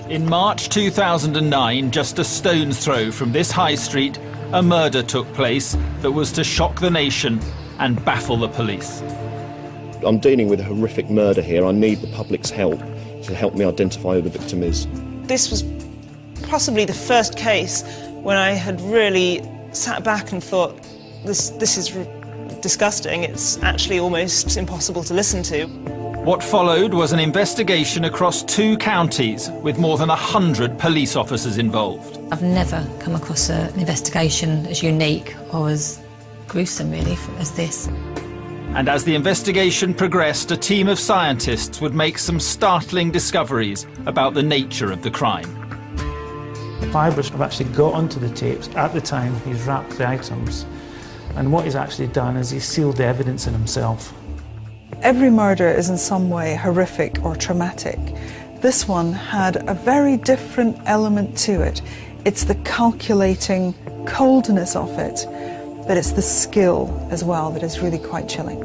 In March 2009, just a stone's throw from this high street, a murder took place that was to shock the nation and baffle the police. I'm dealing with a horrific murder here. I need the public's help to help me identify who the victim is. This was possibly the first case when I had really sat back and thought, this is disgusting. It's actually almost impossible to listen to. What followed was an investigation across 2 counties with more than 100 police officers involved. I've never come across an investigation as unique or as gruesome, really, as this. And as the investigation progressed, a team of scientists would make some startling discoveries about the nature of the crime. The fibres have actually got onto the tapes at the time he's wrapped the items. And what he's actually done is he's sealed the evidence in himself. Every murder is in some way horrific or traumatic. This one had a very different element to it. It's the calculating coldness of it, but it's the skill as well that is really quite chilling.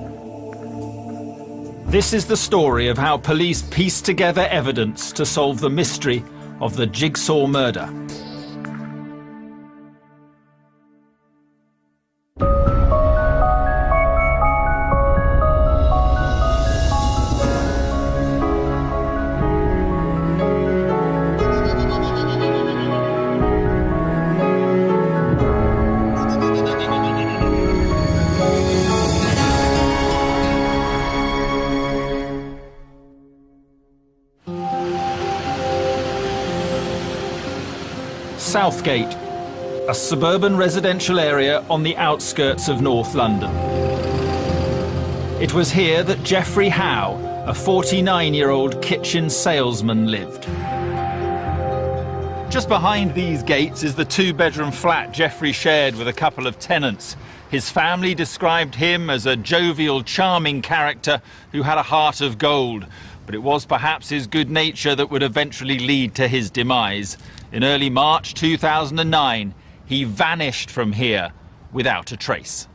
This is the story of how police pieced together evidence to solve the mystery of the Jigsaw murder. Southgate, a suburban residential area on the outskirts of North London. It was here that Geoffrey Howe, a 49-year-old kitchen salesman, lived. Just behind these gates is the 2-bedroom flat Geoffrey shared with a couple of tenants. His family described him as a jovial, charming character who had a heart of gold. But it was perhaps his good nature that would eventually lead to his demise. In early March 2009, he vanished from here without a trace.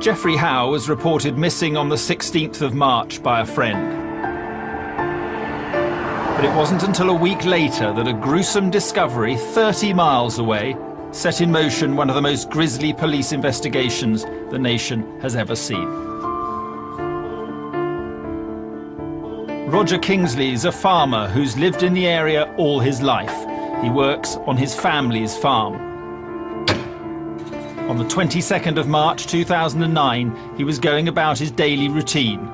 Geoffrey Howe was reported missing on the 16th of March by a friend. But it wasn't until a week later that a gruesome discovery 30 miles away set in motion one of the most grisly police investigations the nation has ever seen. Roger Kingsley is a farmer who's lived in the area all his life. He works on his family's farm. On the 22nd of March 2009, he was going about his daily routine.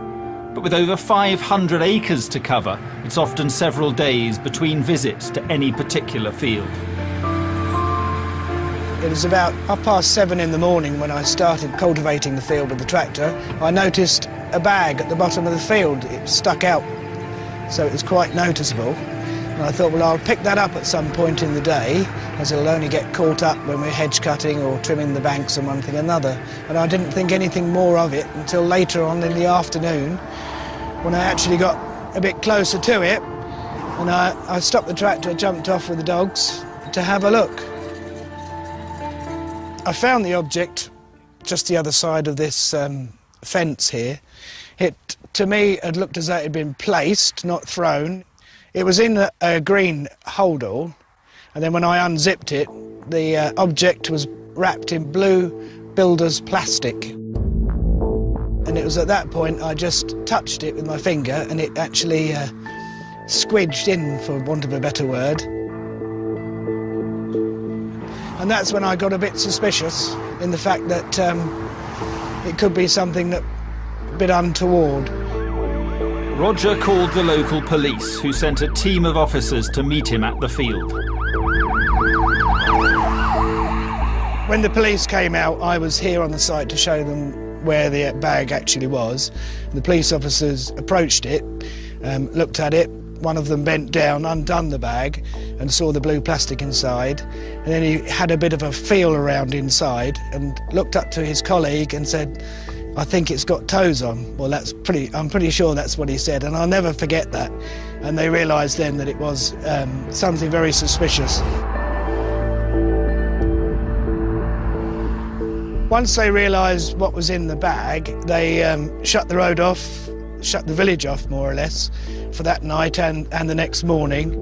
But with over 500 acres to cover, it's often several days between visits to any particular field. It was about 7:30 in the morning when I started cultivating the field with the tractor. I noticed a bag at the bottom of the field. It stuck out, so it was quite noticeable. And I thought, well, I'll pick that up at some point in the day, as it'll only get caught up when we're hedge cutting or trimming the banks and one thing or another. And I didn't think anything more of it until later on in the afternoon, when I actually got a bit closer to it, and I stopped the tractor, jumped off with the dogs to have a look. I found the object just the other side of this fence here. It, to me, had looked as though it had been placed, not thrown. It was in a green holdall, and then when I unzipped it, the object was wrapped in blue builder's plastic. And it was at that point I just touched it with my finger, and it actually squidged in, for want of a better word. And that's when I got a bit suspicious in the fact that it could be something that a bit untoward. Roger called the local police, who sent a team of officers to meet him at the field. When the police came out, I was here on the site to show them where the bag actually was. The police officers approached it, looked at it. One of them bent down, undone the bag, and saw the blue plastic inside. And then he had a bit of a feel around inside and looked up to his colleague and said, "I think it's got toes on." Well, I'm pretty sure that's what he said, and I'll never forget that. And they realised then that it was something very suspicious. Once they realised what was in the bag, they shut the road off, shut the village off, more or less, for that night and the next morning.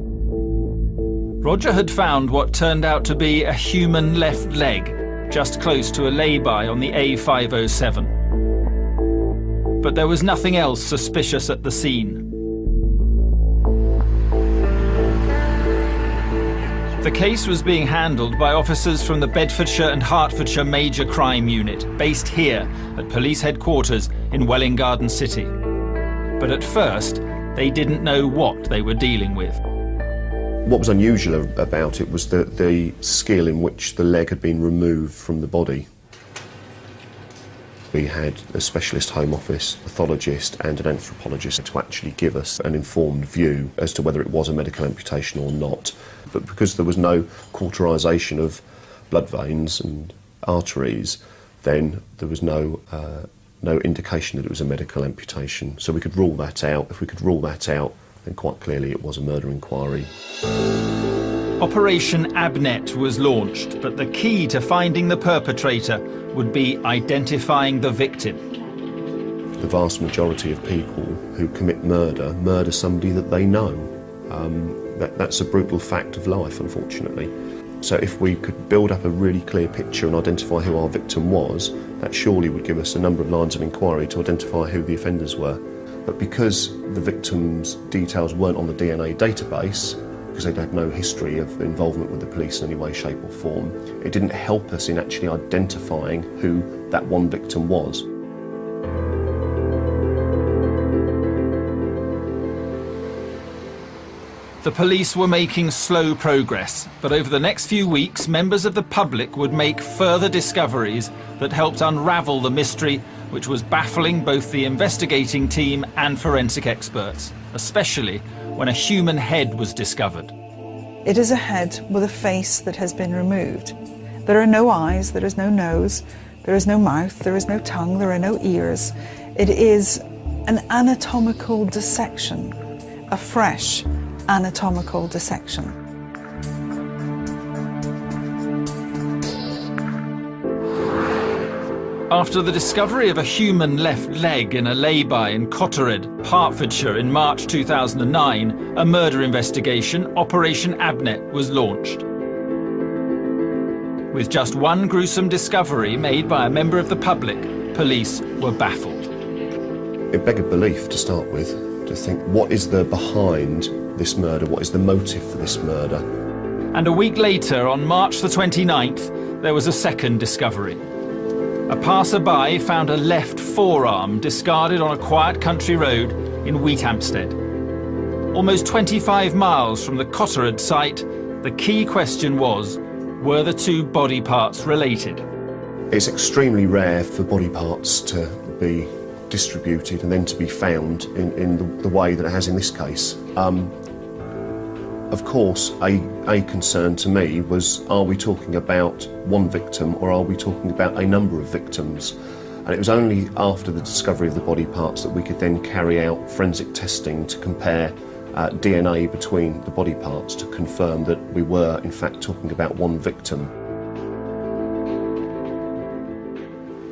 Roger had found what turned out to be a human left leg, just close to a lay-by on the A507. But there was nothing else suspicious at the scene. The case was being handled by officers from the Bedfordshire and Hertfordshire Major Crime Unit, based here at police headquarters in Welwyn Garden City. But at first, they didn't know what they were dealing with. What was unusual about it was the skill in which the leg had been removed from the body. We had a specialist Home Office pathologist and an anthropologist to actually give us an informed view as to whether it was a medical amputation or not. But because there was no cauterisation of blood veins and arteries, then there was no indication that it was a medical amputation. So we could rule that out. If we could rule that out, then quite clearly it was a murder inquiry. Operation Abnet was launched, but the key to finding the perpetrator would be identifying the victim. The vast majority of people who commit murder somebody that they know. That's a brutal fact of life, unfortunately. So if we could build up a really clear picture and identify who our victim was, that surely would give us a number of lines of inquiry to identify who the offenders were. But because the victim's details weren't on the DNA database, because they'd had no history of involvement with the police in any way, shape or form, it didn't help us in actually identifying who that one victim was. The police were making slow progress, but over the next few weeks, members of the public would make further discoveries that helped unravel the mystery, which was baffling both the investigating team and forensic experts, especially when a human head was discovered. It is a head with a face that has been removed. There are no eyes, there is no nose, there is no mouth, there is no tongue, there are no ears. It is an anatomical dissection, a fresh anatomical dissection. After the discovery of a human left leg in a lay-by in Cottered, Hertfordshire in March 2009, a murder investigation, Operation Abnet, was launched. With just one gruesome discovery made by a member of the public, police were baffled. It begged belief to start with, to think what is the behind this murder, what is the motive for this murder. And a week later, on March the 29th, there was a second discovery. A passerby found a left forearm discarded on a quiet country road in Wheathampstead. Almost 25 miles from the Cottered site, the key question was, were the two body parts related? It's extremely rare for body parts to be distributed and then to be found in the way that it has in this case. Of course, a concern to me was, are we talking about one victim or are we talking about a number of victims? And it was only after the discovery of the body parts that we could then carry out forensic testing to compare DNA between the body parts to confirm that we were, in fact, talking about one victim.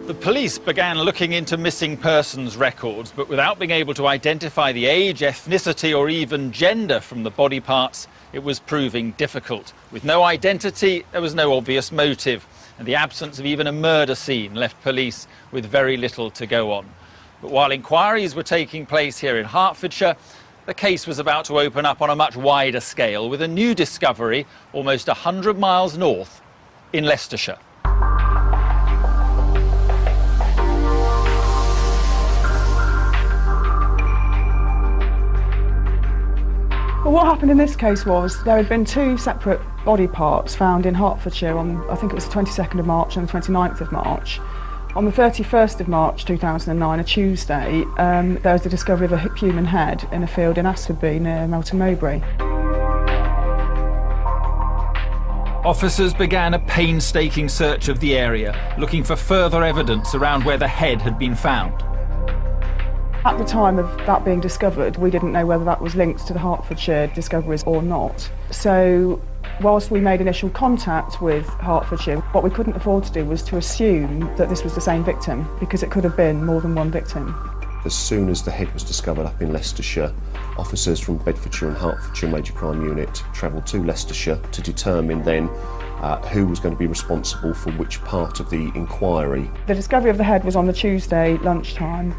The police began looking into missing persons records, but without being able to identify the age, ethnicity or even gender from the body parts, it was proving difficult. With no identity, there was no obvious motive, and the absence of even a murder scene left police with very little to go on. But while inquiries were taking place here in Hertfordshire, the case was about to open up on a much wider scale with a new discovery almost 100 miles north in Leicestershire. Well, what happened in this case was there had been two separate body parts found in Hertfordshire on, I think it was the 22nd of March and the 29th of March. On the 31st of March 2009, a Tuesday, there was the discovery of a human head in a field in Askerby near Melton Mowbray. Officers began a painstaking search of the area, looking for further evidence around where the head had been found. At the time of that being discovered, we didn't know whether that was linked to the Hertfordshire discoveries or not. So, whilst we made initial contact with Hertfordshire, what we couldn't afford to do was to assume that this was the same victim, because it could have been more than one victim. As soon as the head was discovered up in Leicestershire, officers from Bedfordshire and Hertfordshire Major Crime Unit travelled to Leicestershire to determine then who was going to be responsible for which part of the inquiry. The discovery of the head was on the Tuesday lunchtime.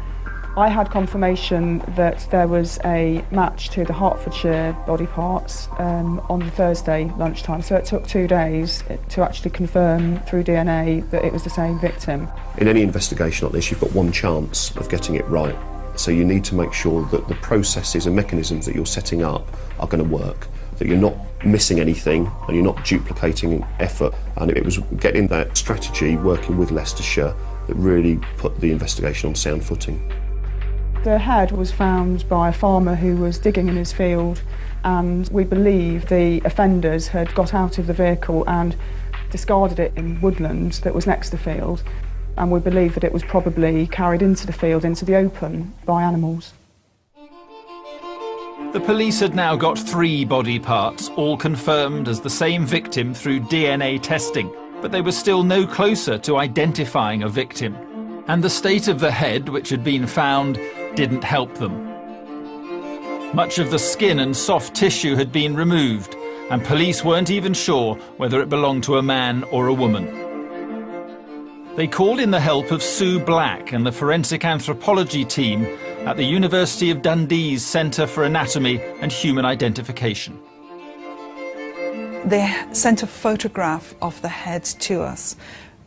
I had confirmation that there was a match to the Hertfordshire body parts on the Thursday lunchtime, so it took 2 days to actually confirm through DNA that it was the same victim. In any investigation like this, you've got one chance of getting it right, so you need to make sure that the processes and mechanisms that you're setting up are going to work, that you're not missing anything and you're not duplicating effort. And it was getting that strategy, working with Leicestershire, that really put the investigation on sound footing. The head was found by a farmer who was digging in his field, and we believe the offenders had got out of the vehicle and discarded it in woodland that was next to the field, and we believe that it was probably carried into the field, into the open, by animals. The police had now got 3 body parts, all confirmed as the same victim through DNA testing, but they were still no closer to identifying a victim. And the state of the head, which had been found, didn't help them. Much of the skin and soft tissue had been removed, and police weren't even sure whether it belonged to a man or a woman. They called in the help of Sue Black and the forensic anthropology team at the University of Dundee's Centre for Anatomy and Human Identification. They sent a photograph of the head to us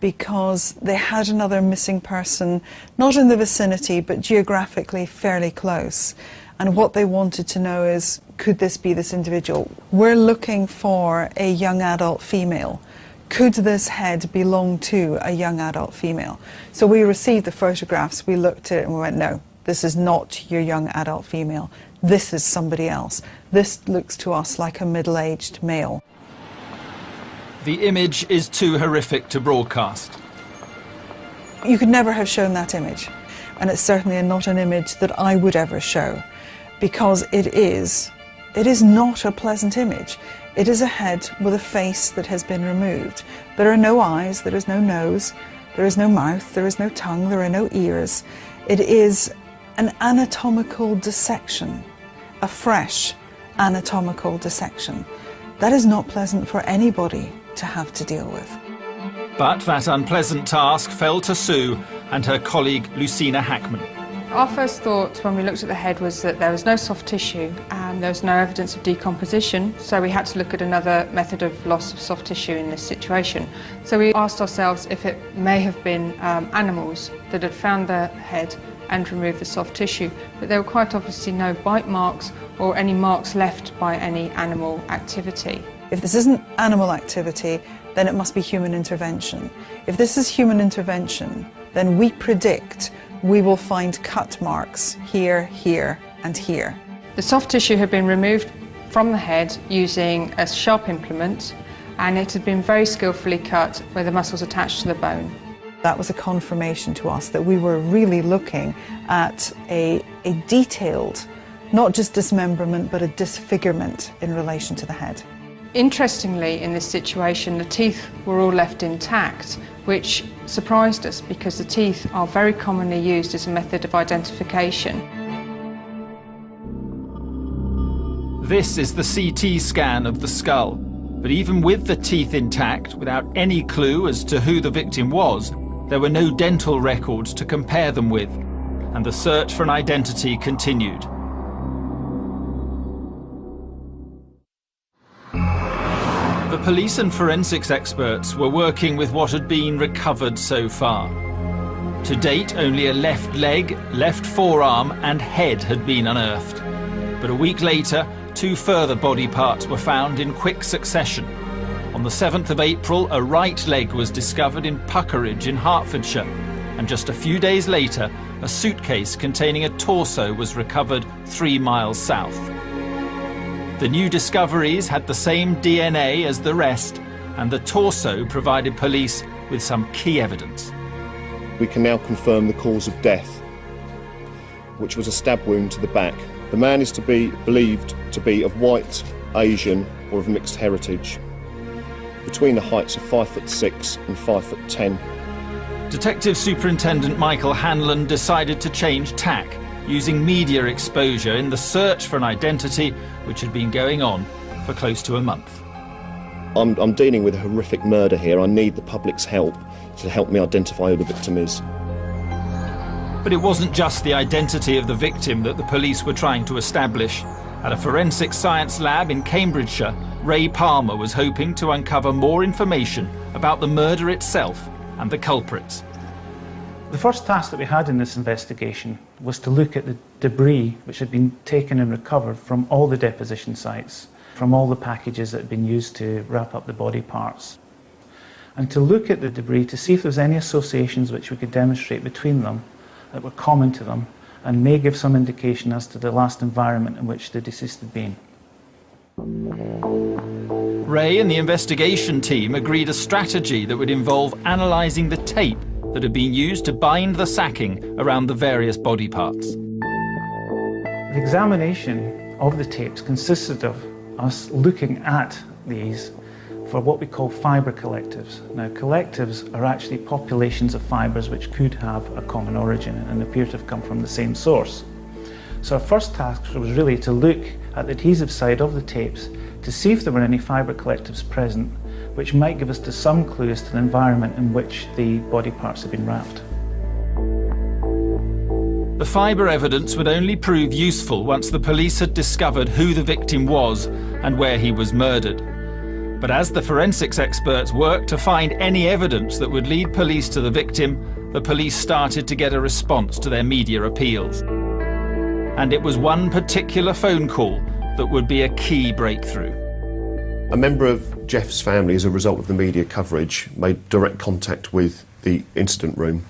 because they had another missing person, not in the vicinity, but geographically fairly close. And what they wanted to know is, could this be this individual? We're looking for a young adult female. Could this head belong to a young adult female? So we received the photographs, we looked at it and we went, no, this is not your young adult female. This is somebody else. This looks to us like a middle-aged male. The image is too horrific to broadcast. You could never have shown that image, and it's certainly not an image that I would ever show, because it is not a pleasant image. It is a head with a face that has been removed. There are no eyes, there is no nose, there is no mouth, there is no tongue, there are no ears. It is an anatomical dissection, a fresh anatomical dissection. That is not pleasant for anybody to have to deal with. But that unpleasant task fell to Sue and her colleague Lucina Hackman. Our first thought when we looked at the head was that there was no soft tissue and there was no evidence of decomposition, so we had to look at another method of loss of soft tissue in this situation. So we asked ourselves if it may have been animals that had found the head and removed the soft tissue, but there were quite obviously no bite marks or any marks left by any animal activity. If this isn't animal activity, then it must be human intervention. If this is human intervention, then we predict we will find cut marks here, here, and here. The soft tissue had been removed from the head using a sharp implement, and it had been very skillfully cut where the muscles attached to the bone. That was a confirmation to us that we were really looking at a detailed, not just dismemberment, but a disfigurement in relation to the head. Interestingly, in this situation, the teeth were all left intact, which surprised us because the teeth are very commonly used as a method of identification. This is the CT scan of the skull, but even with the teeth intact, without any clue as to who the victim was, there were no dental records to compare them with, and the search for an identity continued. The police and forensics experts were working with what had been recovered so far. To date, only a left leg, left forearm and head had been unearthed. But a week later, 2 further body parts were found in quick succession. On the 7th of April, a right leg was discovered in Puckeridge in Hertfordshire, and just a few days later, a suitcase containing a torso was recovered 3 miles south. The new discoveries had the same DNA as the rest, and the torso provided police with some key evidence. We can now confirm the cause of death, which was a stab wound to the back. The man is to be believed to be of white, Asian or of mixed heritage, between the heights of 5'6" and 5'10". Detective Superintendent Michael Hanlon decided to change tack using media exposure in the search for an identity which had been going on for close to a month. I'm dealing with a horrific murder here. I need the public's help to help me identify who the victim is. But it wasn't just the identity of the victim that the police were trying to establish. At a forensic science lab in Cambridgeshire, Ray Palmer was hoping to uncover more information about the murder itself and the culprits. The first task that we had in this investigation was to look at the debris which had been taken and recovered from all the deposition sites, from all the packages that had been used to wrap up the body parts, and to look at the debris to see if there was any associations which we could demonstrate between them that were common to them and may give some indication as to the last environment in which the deceased had been. Ray and the investigation team agreed a strategy that would involve analysing the tape that had been used to bind the sacking around the various body parts. The examination of the tapes consisted of us looking at these for what we call fibre collectives. Now, collectives are actually populations of fibres which could have a common origin and appear to have come from the same source. So our first task was really to look at the adhesive side of the tapes to see if there were any fibre collectives present, which might give us some clue as to the environment in which the body parts had been wrapped. The fibre evidence would only prove useful once the police had discovered who the victim was and where he was murdered. But as the forensics experts worked to find any evidence that would lead police to the victim, the police started to get a response to their media appeals. And it was one particular phone call that would be a key breakthrough. A member of Jeff's family, as a result of the media coverage, made direct contact with the incident room.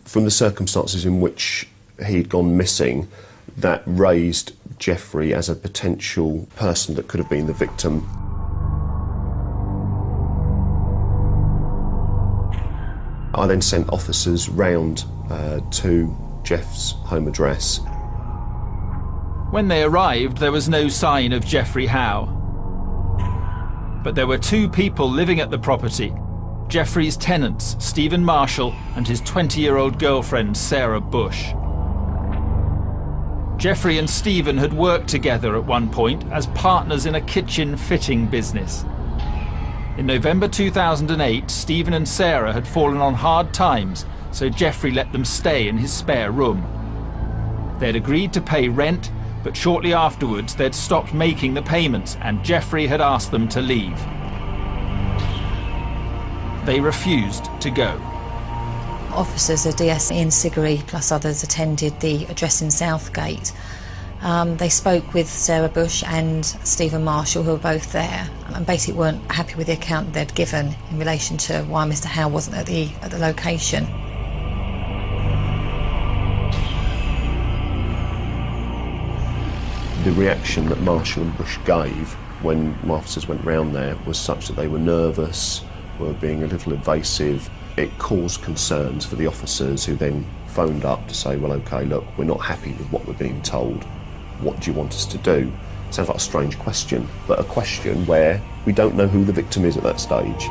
From the circumstances in which he'd gone missing, that raised Jeffrey as a potential person that could have been the victim. I then sent officers round to Jeff's home address. When they arrived, there was no sign of Jeffrey Howe. But there were two people living at the property: Jeffrey's tenants, Stephen Marshall, and his 20-year-old girlfriend, Sarah Bush. Jeffrey and Stephen had worked together at one point as partners in a kitchen fitting business. In November 2008, Stephen and Sarah had fallen on hard times, so Jeffrey let them stay in his spare room. They'd agreed to pay rent, but shortly afterwards they'd stopped making the payments and Jeffrey had asked them to leave. They refused to go. Officers of DS Ian Siggery plus others attended the address in Southgate. They spoke with Sarah Bush and Stephen Marshall, who were both there, and basically weren't happy with the account they'd given in relation to why Mr. Howe wasn't at the location. The reaction that Marshall and Bush gave when officers went round there was such that they were nervous, were being a little evasive. It caused concerns for the officers, who then phoned up to say, well, OK, look, we're not happy with what we're being told. What do you want us to do? Sounds like a strange question, but a question where we don't know who the victim is at that stage.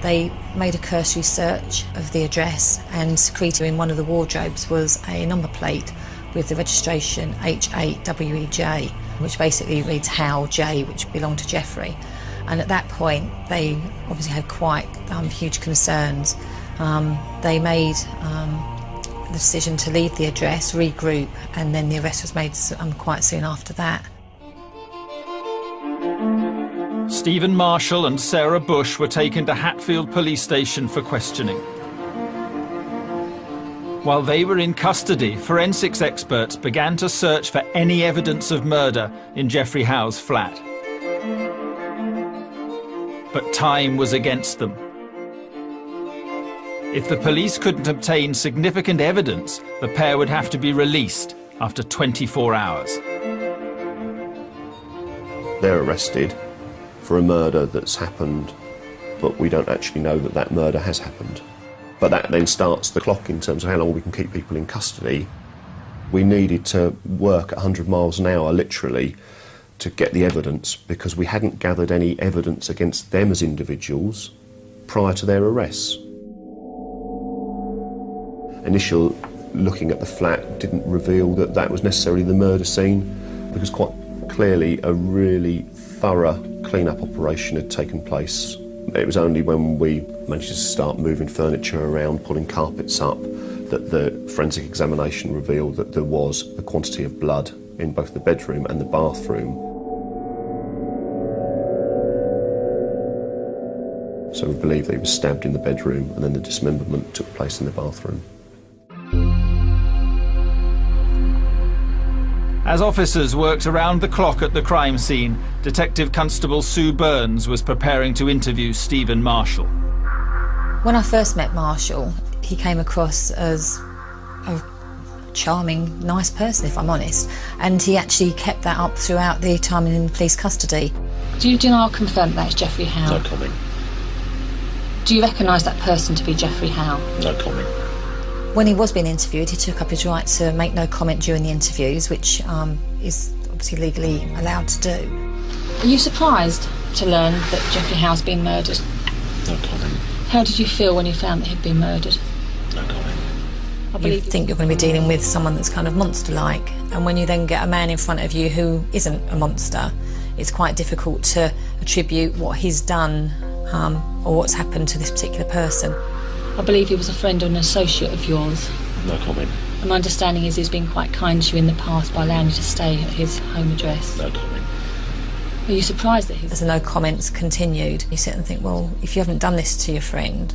They made a cursory search of the address, and secreted in one of the wardrobes was a number plate with the registration H8WEJ, which basically reads Howe J, which belonged to Jeffrey. And at that point, they obviously had quite huge concerns. They made the decision to leave the address, regroup, and then the arrest was made quite soon after that. Stephen Marshall and Sarah Bush were taken to Hatfield Police Station for questioning. While they were in custody, forensics experts began to search for any evidence of murder in Jeffrey Howe's flat. But time was against them. If the police couldn't obtain significant evidence, the pair would have to be released after 24 hours. They're arrested for a murder that's happened, but we don't actually know that that murder has happened. But that then starts the clock in terms of how long we can keep people in custody. We needed to work at 100 miles an hour, literally, to get the evidence, because we hadn't gathered any evidence against them as individuals prior to their arrests. initial looking at the flat didn't reveal that that was necessarily the murder scene, because quite clearly a really thorough clean-up operation had taken place. It was only when we managed to start moving furniture around, pulling carpets up, that the forensic examination revealed that there was a quantity of blood in both the bedroom and the bathroom. So we believe that he was stabbed in the bedroom and then the dismemberment took place in the bathroom. As officers worked around the clock at the crime scene, Detective Constable Sue Burns was preparing to interview Stephen Marshall. When I first met Marshall, he came across as a charming, nice person, if I'm honest, and he actually kept that up throughout the time in police custody. Do you now confirm that it's Jeffrey Howe? No comment. Do you recognise that person to be Jeffrey Howe? No comment. When he was being interviewed, he took up his right to make no comment during the interviews, which is obviously legally allowed to do. Are you surprised to learn that Jeffrey Howe's been murdered? No comment. How did you feel when you found that he'd been murdered? No comment. You think you're going to be dealing with someone that's kind of monster-like, and when you then get a man in front of you who isn't a monster, it's quite difficult to attribute what he's done or what's happened to this particular person. I believe he was a friend or an associate of yours. No comment. And my understanding is he's been quite kind to you in the past by allowing you to stay at his home address. No comment. Are you surprised that As the no comments continued, you sit and think, well, if you haven't done this to your friend,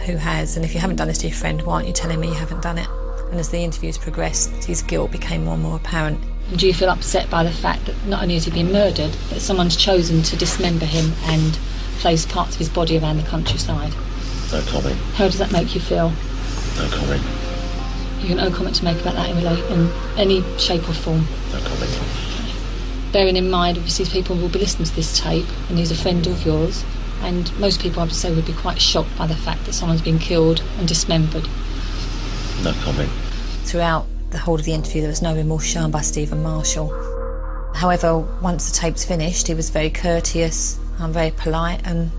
who has? And if you haven't done this to your friend, why aren't you telling me you haven't done it? And as the interviews progressed, his guilt became more and more apparent. And do you feel upset by the fact that not only has he been murdered, but someone's chosen to dismember him and place parts of his body around the countryside? No comment. How does that make you feel? No comment. You've got no comment to make about that in any shape or form? No comment. Bearing in mind, obviously, people will be listening to this tape, and he's a friend of yours, and most people, I would say, would be quite shocked by the fact that someone's been killed and dismembered. No comment. Throughout the whole of the interview, there was no remorse shown by Stephen Marshall. However, once the tape's finished, he was very courteous and very polite, and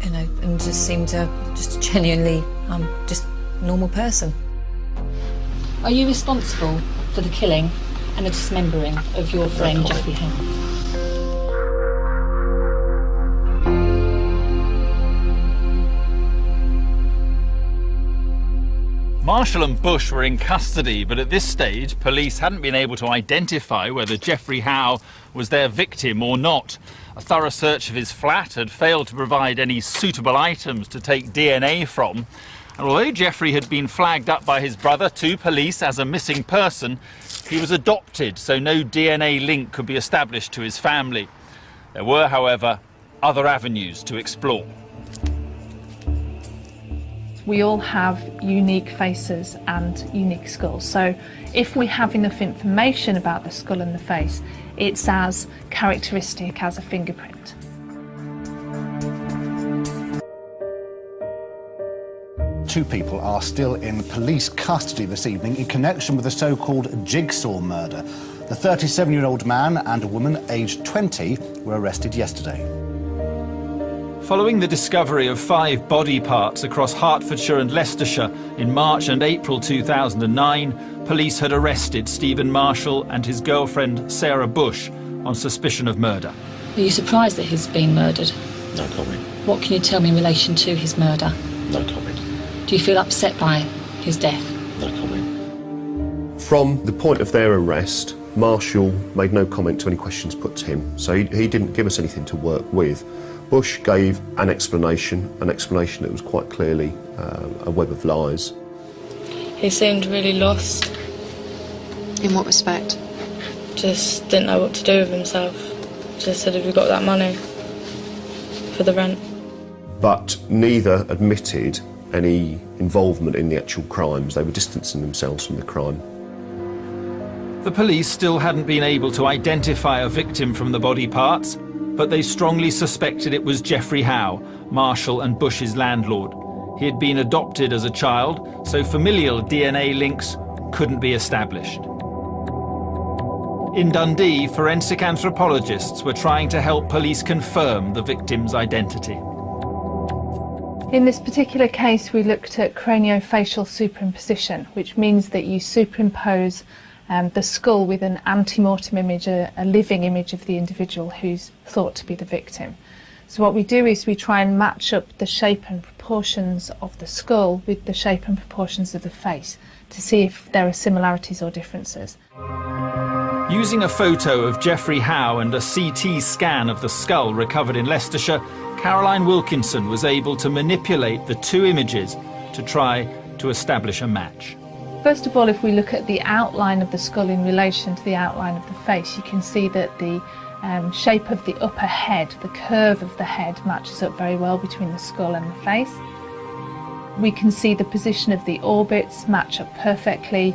and just seemed just a genuinely just normal person. Are you responsible for the killing and the dismembering of your friend Jeffrey Howe? Marshall and Bush were in custody, but at this stage, police hadn't been able to identify whether Jeffrey Howe was their victim or not. A thorough search of his flat had failed to provide any suitable items to take DNA from. And although Jeffrey had been flagged up by his brother to police as a missing person, he was adopted, so no DNA link could be established to his family. There were, however, other avenues to explore. We all have unique faces and unique skulls. So if we have enough information about the skull and the face, it's as characteristic as a fingerprint. Two people are still in police custody this evening in connection with the so-called Jigsaw murder. The 37-year-old man and a woman aged 20 were arrested yesterday. Following the discovery of 5 body parts across Hertfordshire and Leicestershire in March and April 2009, police had arrested Stephen Marshall and his girlfriend Sarah Bush on suspicion of murder. Are you surprised that he's been murdered? No comment. What can you tell me in relation to his murder? No comment. Do you feel upset by his death? No comment. From the point of their arrest, Marshall made no comment to any questions put to him, so he didn't give us anything to work with. Bush gave an explanation that was quite clearly a web of lies. He seemed really lost. In what respect? Just didn't know what to do with himself. Just said, have you got that money for the rent? But neither admitted any involvement in the actual crimes. They were distancing themselves from the crime. The police still hadn't been able to identify a victim from the body parts, but they strongly suspected it was Jeffrey Howe, Marshall and Bush's landlord. He had been adopted as a child, so familial DNA links couldn't be established. In Dundee, forensic anthropologists were trying to help police confirm the victim's identity. In this particular case, we looked at craniofacial superimposition, which means that you superimpose the skull with an ante-mortem image, a living image of the individual who's thought to be the victim. So what we do is we try and match up the shape and proportions of the skull with the shape and proportions of the face to see if there are similarities or differences. Using a photo of Geoffrey Howe and a CT scan of the skull recovered in Leicestershire, Caroline Wilkinson was able to manipulate the two images to try to establish a match. First of all, if we look at the outline of the skull in relation to the outline of the face, you can see that the shape of the upper head, the curve of the head, matches up very well between the skull and the face. We can see the position of the orbits match up perfectly.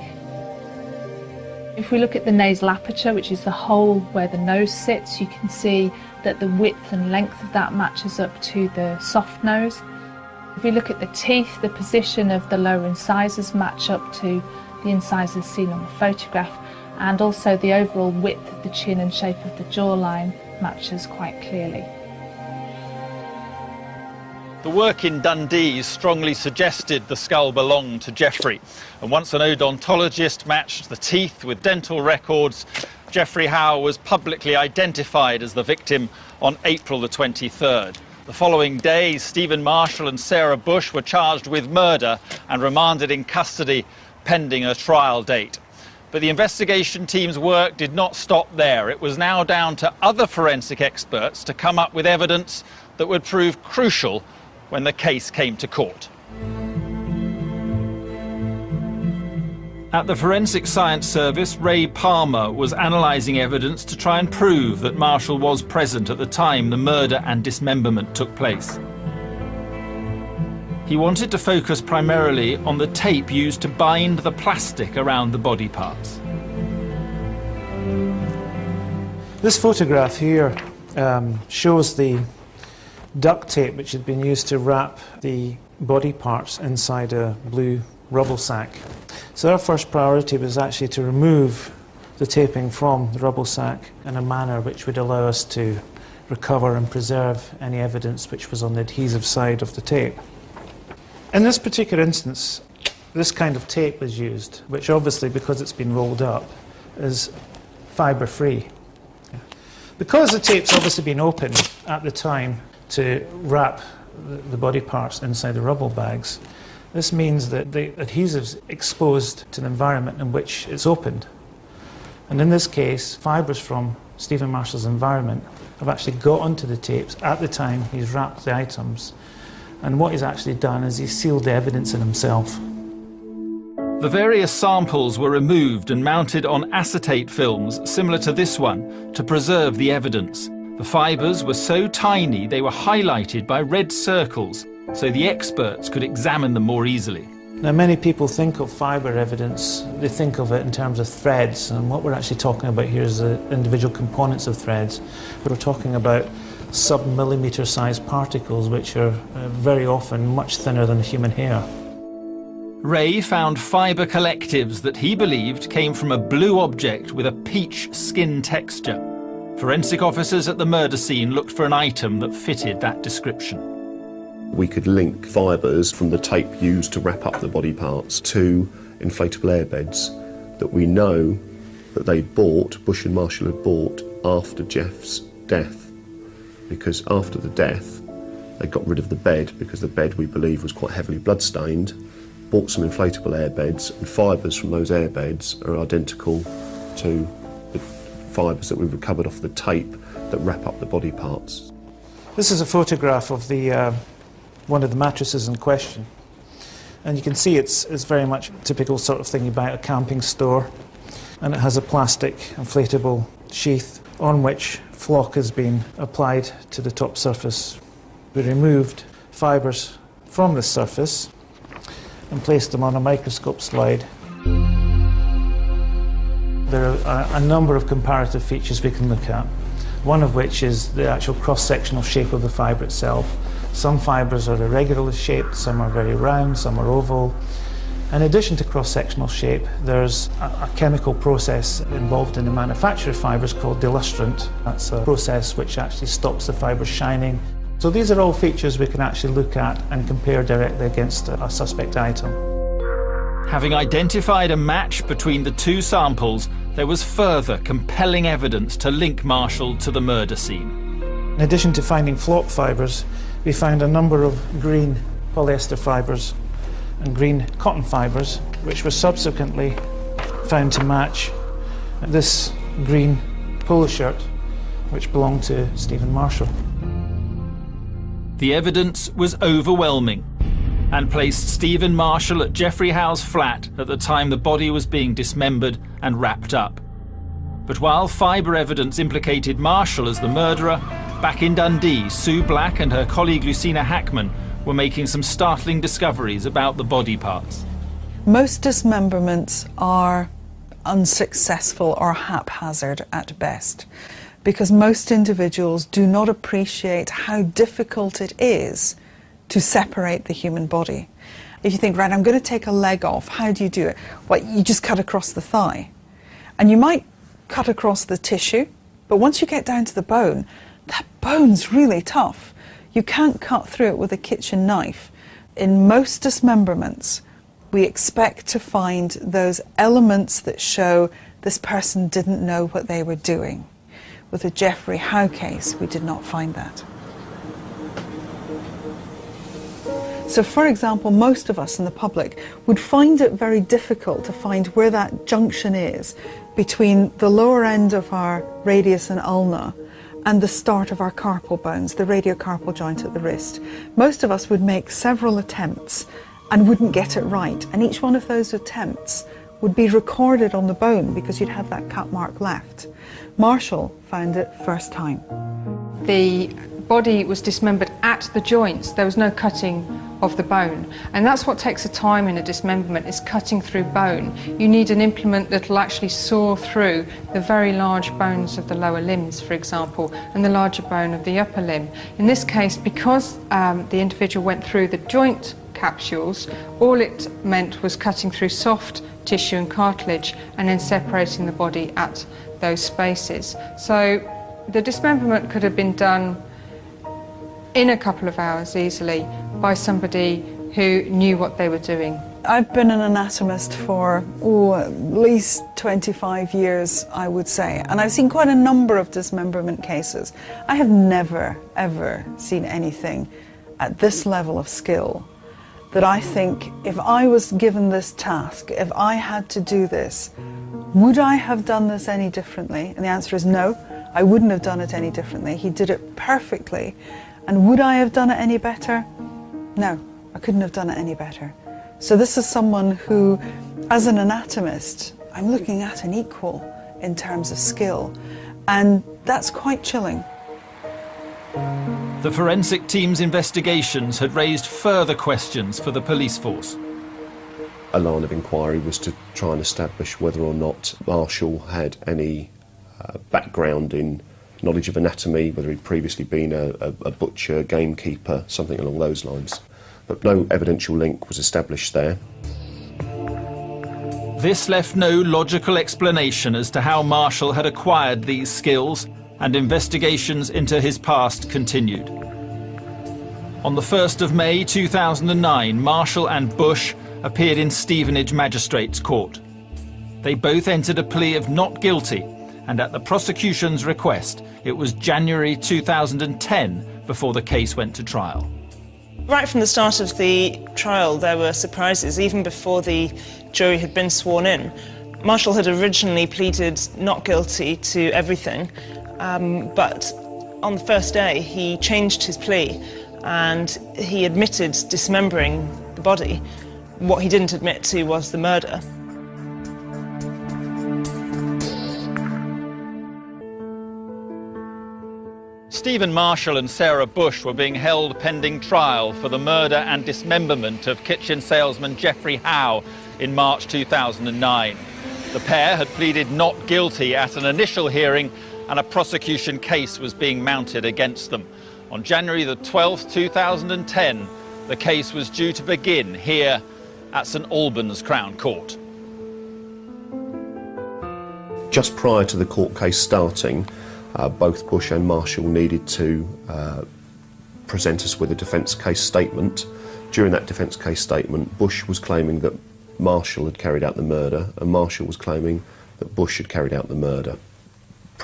If we look at the nasal aperture, which is the hole where the nose sits, you can see that the width and length of that matches up to the soft nose. If we look at the teeth, the position of the lower incisors match up to the incisors seen on the photograph, and also the overall width of the chin and shape of the jawline matches quite clearly. The work in Dundee strongly suggested the skull belonged to Geoffrey, and once an odontologist matched the teeth with dental records, Geoffrey Howe was publicly identified as the victim on April the 23rd. The following day, Stephen Marshall and Sarah Bush were charged with murder and remanded in custody pending a trial date. But the investigation team's work did not stop there. It was now down to other forensic experts to come up with evidence that would prove crucial when the case came to court. At the Forensic Science Service, Ray Palmer was analysing evidence to try and prove that Marshall was present at the time the murder and dismemberment took place. He wanted to focus primarily on the tape used to bind the plastic around the body parts. This photograph here shows the duct tape which had been used to wrap the body parts inside a blue rubble sack. So our first priority was actually to remove the taping from the rubble sack in a manner which would allow us to recover and preserve any evidence which was on the adhesive side of the tape. In this particular instance, this kind of tape was used, which obviously, because it's been rolled up, is fibre-free. Because the tape's obviously been opened at the time to wrap the body parts inside the rubble bags, this means that the adhesive's exposed to the environment in which it's opened. And in this case, fibres from Stephen Marshall's environment have actually got onto the tapes at the time he's wrapped the items. And what he's actually done is he's sealed the evidence in himself. The various samples were removed and mounted on acetate films similar to this one to preserve the evidence. The fibres were so tiny they were highlighted by red circles so the experts could examine them more easily. Now, many people think of fibre evidence, they think of it in terms of threads, and what we're actually talking about here is the individual components of threads. We're talking about sub-millimetre sized particles which are very often much thinner than human hair. Ray found fibre collectives that he believed came from a blue object with a peach skin texture. Forensic officers at the murder scene looked for an item that fitted that description. We could link fibres from the tape used to wrap up the body parts to inflatable airbeds that we know that they bought, Bush and Marshall had bought after Jeff's death. Because after the death, they got rid of the bed because the bed, we believe, was quite heavily blood-stained, bought some inflatable airbeds, and fibres from those airbeds are identical to the fibres that we've recovered off the tape that wrap up the body parts. This is a photograph of the one of the mattresses in question, and you can see it's very much a typical sort of thing you buy at a camping store, and it has a plastic inflatable sheath on which flock has been applied to the top surface. We removed fibres from the surface and placed them on a microscope slide. There are a number of comparative features we can look at, one of which is the actual cross-sectional shape of the fibre itself. Some fibres are irregularly shaped, some are very round, some are oval. In addition to cross-sectional shape, there's a chemical process involved in the manufacture of fibres called delustrant. That's a process which actually stops the fibres shining. So these are all features we can actually look at and compare directly against a suspect item. Having identified a match between the two samples, there was further compelling evidence to link Marshall to the murder scene. In addition to finding flock fibres, we found a number of green polyester fibres and green cotton fibres, which were subsequently found to match this green polo shirt, which belonged to Stephen Marshall. The evidence was overwhelming and placed Stephen Marshall at Geoffrey Howe's flat at the time the body was being dismembered and wrapped up. But while fibre evidence implicated Marshall as the murderer, back in Dundee, Sue Black and her colleague Lucina Hackman were making some startling discoveries about the body parts. Most dismemberments are unsuccessful or haphazard at best, because most individuals do not appreciate how difficult it is to separate the human body. If you think, right, I'm going to take a leg off, how do you do it? Well, you just cut across the thigh. And you might cut across the tissue, but once you get down to the bone, that bone's really tough. You can't cut through it with a kitchen knife. In most dismemberments, we expect to find those elements that show this person didn't know what they were doing. With the Geoffrey Howe case, we did not find that. So, for example, most of us in the public would find it very difficult to find where that junction is between the lower end of our radius and ulna and the start of our carpal bones, the radiocarpal joint at the wrist. Most of us would make several attempts and wouldn't get it right, and each one of those attempts would be recorded on the bone because you'd have that cut mark left. Marshall found it first time. The body was dismembered at the joints. There was no cutting of the bone, and that's what takes the time in a dismemberment, is cutting through bone. You need an implement that will actually saw through the very large bones of the lower limbs, for example, and the larger bone of the upper limb. In this case, because the individual went through the joint capsules, all it meant was cutting through soft tissue and cartilage and then separating the body at those spaces. So the dismemberment could have been done in a couple of hours easily by somebody who knew what they were doing. I've been an anatomist for at least 25 years, I would say, and I've seen quite a number of dismemberment cases. I have never, ever seen anything at this level of skill that I think, if I was given this task, if I had to do this, would I have done this any differently? And the answer is no, I wouldn't have done it any differently. He did it perfectly. And would I have done it any better? No, I couldn't have done it any better. So this is someone who, as an anatomist, I'm looking at an equal in terms of skill. And that's quite chilling. The forensic team's investigations had raised further questions for the police force. A line of inquiry was to try and establish whether or not Marshall had any background in knowledge of anatomy, whether he'd previously been a butcher, gamekeeper, something along those lines. But no evidential link was established there. This left no logical explanation as to how Marshall had acquired these skills, and investigations into his past continued. On the 1st of May 2009, Marshall and Bush appeared in Stevenage Magistrates' Court. They both entered a plea of not guilty, and at the prosecution's request, it was January 2010 before the case went to trial. Right from the start of the trial, there were surprises. Even before the jury had been sworn in, Marshall had originally pleaded not guilty to everything, but on the first day he changed his plea and he admitted dismembering the body. What he didn't admit to was the murder. Stephen Marshall and Sarah Bush were being held pending trial for the murder and dismemberment of kitchen salesman Geoffrey Howe in March 2009. The pair had pleaded not guilty at an initial hearing, and a prosecution case was being mounted against them. On January the 12th, 2010, the case was due to begin here at St Albans Crown Court. Just prior to the court case starting, both Bush and Marshall needed to present us with a defence case statement. During that defence case statement, Bush was claiming that Marshall had carried out the murder, and Marshall was claiming that Bush had carried out the murder.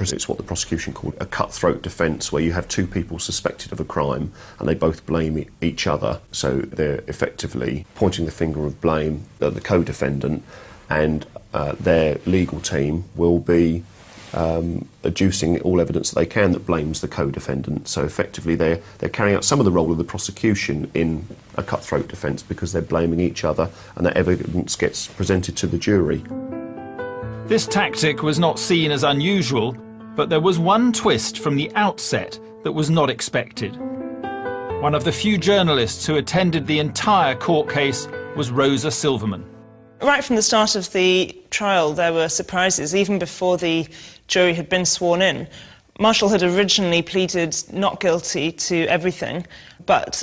It's what the prosecution called a cutthroat defence, where you have two people suspected of a crime and they both blame each other. So they're effectively pointing the finger of blame at the co-defendant, and their legal team will be adducing all evidence that they can that blames the co-defendant. So effectively they're carrying out some of the role of the prosecution in a cutthroat defence, because they're blaming each other and that evidence gets presented to the jury. This tactic was not seen as unusual, but there was one twist from the outset that was not expected. One of the few journalists who attended the entire court case was Rosa Silverman. Right from the start of the trial, there were surprises. Even before the jury had been sworn in, Marshall had originally pleaded not guilty to everything, but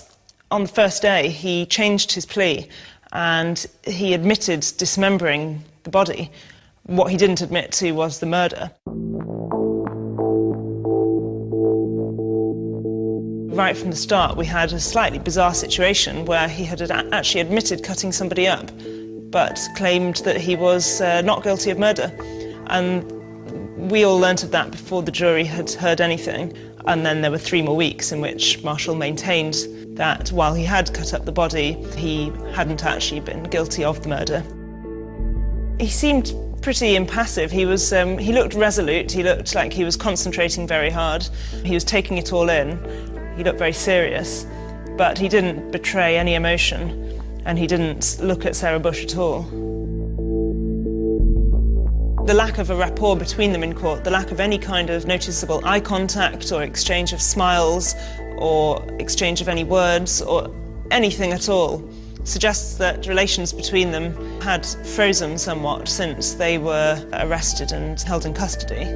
on the first day he changed his plea and he admitted dismembering the body. What he didn't admit to was the murder. Right from the start, we had a slightly bizarre situation where he had actually admitted cutting somebody up, but claimed that he was not guilty of murder. And we all learnt of that before the jury had heard anything. And then there were 3 more weeks in which Marshall maintained that while he had cut up the body, he hadn't actually been guilty of the murder. He seemed pretty impassive. He looked resolute. He looked like he was concentrating very hard. He was taking it all in. He looked very serious, but he didn't betray any emotion, and he didn't look at Sarah Bush at all. The lack of a rapport between them in court, the lack of any kind of noticeable eye contact or exchange of smiles or exchange of any words or anything at all, suggests that relations between them had frozen somewhat since they were arrested and held in custody.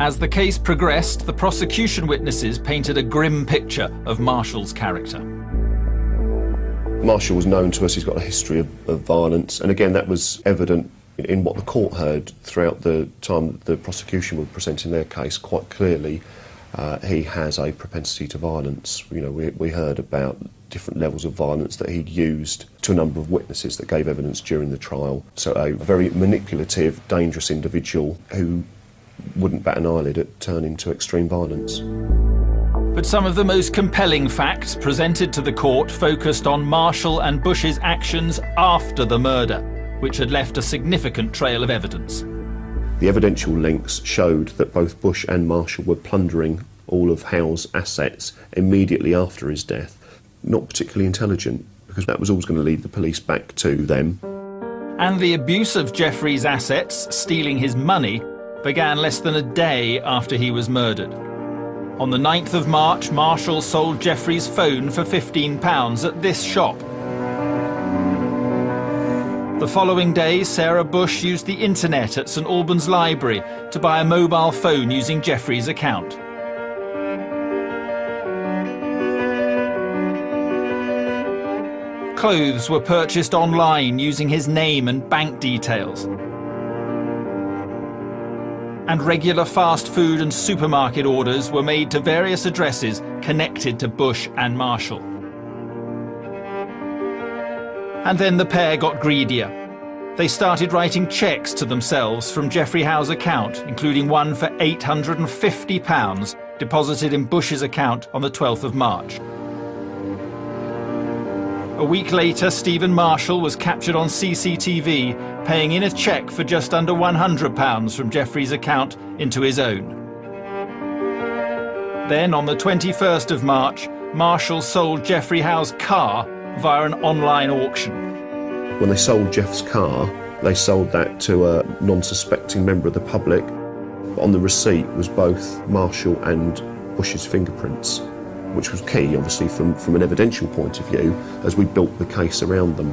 As the case progressed, the prosecution witnesses painted a grim picture of Marshall's character. Marshall was known to us, he's got a history of violence, and again that was evident in what the court heard throughout the time that the prosecution were presenting their case. Quite clearly he has a propensity to violence. You know, we heard about different levels of violence that he'd used to a number of witnesses that gave evidence during the trial. So a very manipulative, dangerous individual who wouldn't bat an eyelid at turning to extreme violence. But some of the most compelling facts presented to the court focused on Marshall and Bush's actions after the murder, which had left a significant trail of evidence. The evidential links showed that both Bush and Marshall were plundering all of Howe's assets immediately after his death. Not particularly intelligent, because that was always going to lead the police back to them. And the abuse of Jeffrey's assets, stealing his money, began less than a day after he was murdered. On the 9th of March, Marshall sold Jeffrey's phone for £15 at this shop. The following day, Sarah Bush used the internet at St Albans Library to buy a mobile phone using Jeffrey's account. Clothes were purchased online using his name and bank details. And regular fast food and supermarket orders were made to various addresses connected to Bush and Marshall. And then the pair got greedier. They started writing cheques to themselves from Jeffrey Howe's account, including one for £850 deposited in Bush's account on the 12th of March. A week later, Stephen Marshall was captured on CCTV paying in a cheque for just under £100 from Jeffrey's account into his own. Then, on the 21st of March, Marshall sold Jeffrey Howe's car via an online auction. When they sold Jeff's car, they sold that to a non-suspecting member of the public. On the receipt was both Marshall and Bush's fingerprints, which was key, obviously, from an evidential point of view, as we built the case around them.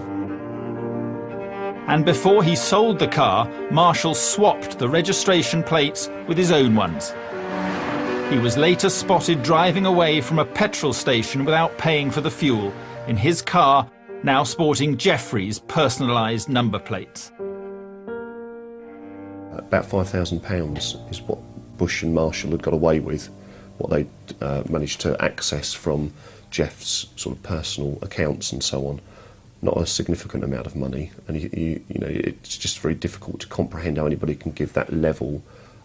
And before he sold the car, Marshall swapped the registration plates with his own ones. He was later spotted driving away from a petrol station without paying for the fuel, in his car, now sporting Jeffrey's personalised number plates. About £5,000 is what Bush and Marshall had got away with what they managed to access from Jeff's sort of personal accounts and so on. Not a significant amount of money, and you know, it's just very difficult to comprehend how anybody can give that level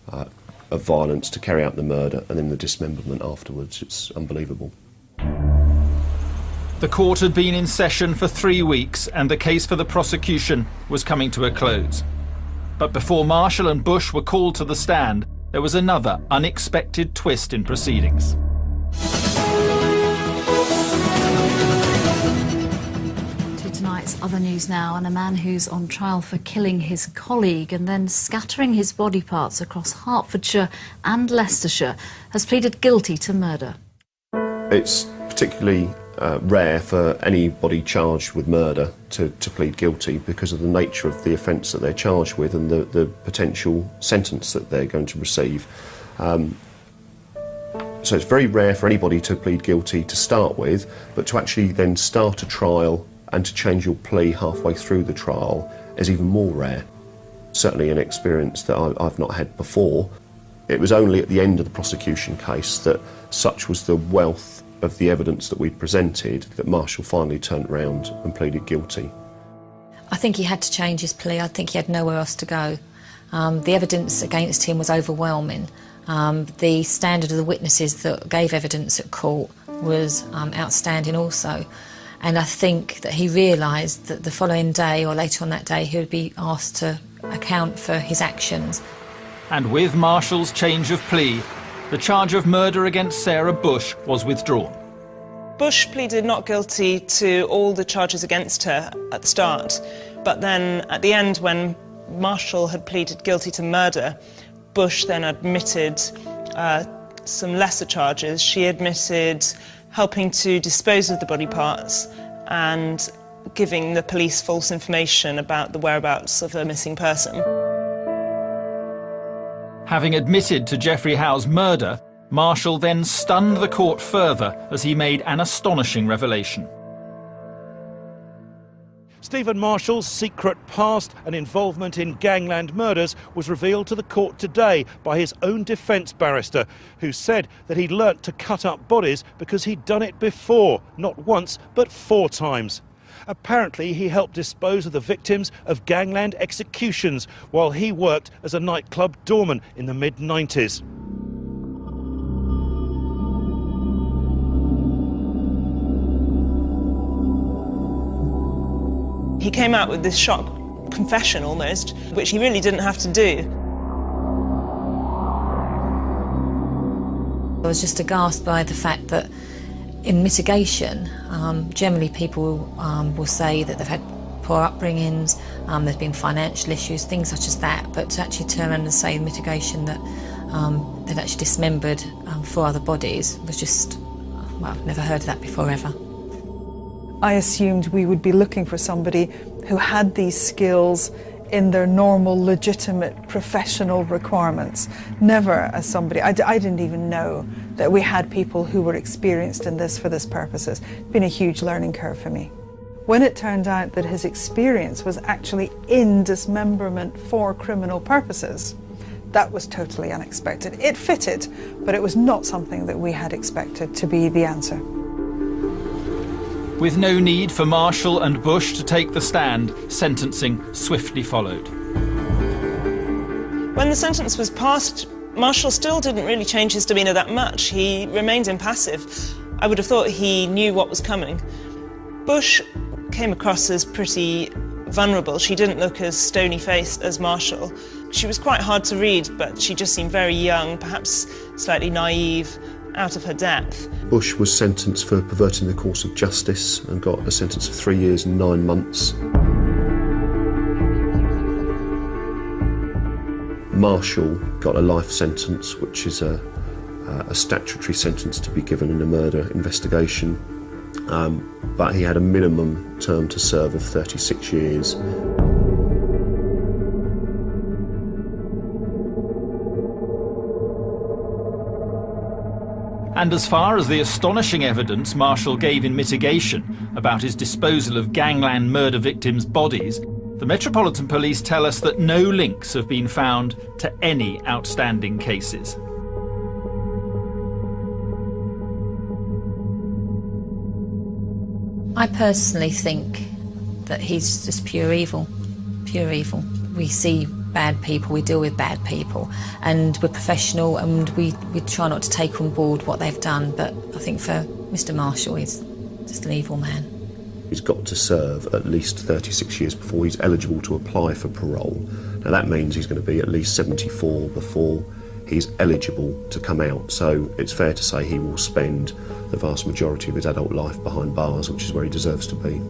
of violence to carry out the murder and then the dismemberment afterwards. It's unbelievable. The court had been in session for 3 weeks and the case for the prosecution was coming to a close. But before Marshall and Bush were called to the stand, there was another unexpected twist in proceedings. Tonight's other news now, and a man who's on trial for killing his colleague and then scattering his body parts across Hertfordshire and Leicestershire has pleaded guilty to murder. It's particularly rare for anybody charged with murder to plead guilty because of the nature of the offence that they're charged with and the potential sentence that they're going to receive. So it's very rare for anybody to plead guilty to start with, but to actually then start a trial and to change your plea halfway through the trial is even more rare. Certainly an experience that I've not had before. It was only at the end of the prosecution case that such was the wealth of the evidence that we'd presented that Marshall finally turned round and pleaded guilty. I think he had to change his plea. I think he had nowhere else to go. The evidence against him was overwhelming. The standard of the witnesses that gave evidence at court was outstanding also. And I think that he realised that the following day or later on that day he would be asked to account for his actions. And with Marshall's change of plea, the charge of murder against Sarah Bush was withdrawn. Bush pleaded not guilty to all the charges against her at the start, but then at the end, when Marshall had pleaded guilty to murder, Bush then admitted some lesser charges. She admitted helping to dispose of the body parts and giving the police false information about the whereabouts of a missing person. Having admitted to Geoffrey Howe's murder, Marshall then stunned the court further as he made an astonishing revelation. Stephen Marshall's secret past and involvement in gangland murders was revealed to the court today by his own defence barrister, who said that he'd learnt to cut up bodies because he'd done it before, not once but 4 times. Apparently he helped dispose of the victims of gangland executions while he worked as a nightclub doorman in the mid-90s. He came out with this shock confession almost, which he really didn't have to do. I was just aghast by the fact that in mitigation, generally people will say that they've had poor upbringings, there's been financial issues, things such as that, but to actually turn around and say in mitigation that they've actually dismembered 4 other bodies was just, well, I've never heard of that before ever. I assumed we would be looking for somebody who had these skills in their normal, legitimate, professional requirements. Never as somebody, I didn't even know that we had people who were experienced in this for this purposes. It's been a huge learning curve for me. When it turned out that his experience was actually in dismemberment for criminal purposes, that was totally unexpected. It fitted, but it was not something that we had expected to be the answer. With no need for Marshall and Bush to take the stand, sentencing swiftly followed. When the sentence was passed, Marshall still didn't really change his demeanour that much. He remained impassive. I would have thought he knew what was coming. Bush came across as pretty vulnerable. She didn't look as stony-faced as Marshall. She was quite hard to read, but she just seemed very young, perhaps slightly naive, out of her depth. Bush was sentenced for perverting the course of justice and got a sentence of 3 years and 9 months. Marshall got a life sentence, which is a statutory sentence to be given in a murder investigation, but he had a minimum term to serve of 36 years. And as far as the astonishing evidence Marshall gave in mitigation about his disposal of gangland murder victims' bodies, the Metropolitan Police tell us that no links have been found to any outstanding cases. I personally think that he's just pure evil, pure evil. We see bad people, we deal with bad people, and we're professional, and we try not to take on board what they've done, but I think for Mr Marshall, he's just an evil man. He's got to serve at least 36 years before he's eligible to apply for parole. Now that means he's going to be at least 74 before he's eligible to come out, so it's fair to say he will spend the vast majority of his adult life behind bars, which is where he deserves to be.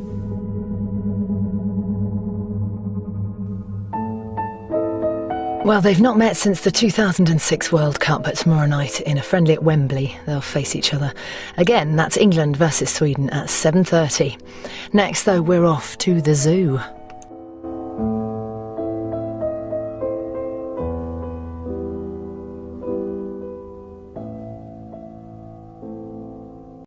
Well, they've not met since the 2006 World Cup, but tomorrow night in a friendly at Wembley, they'll face each other. Again, that's England versus Sweden at 7:30. Next, though, we're off to the zoo.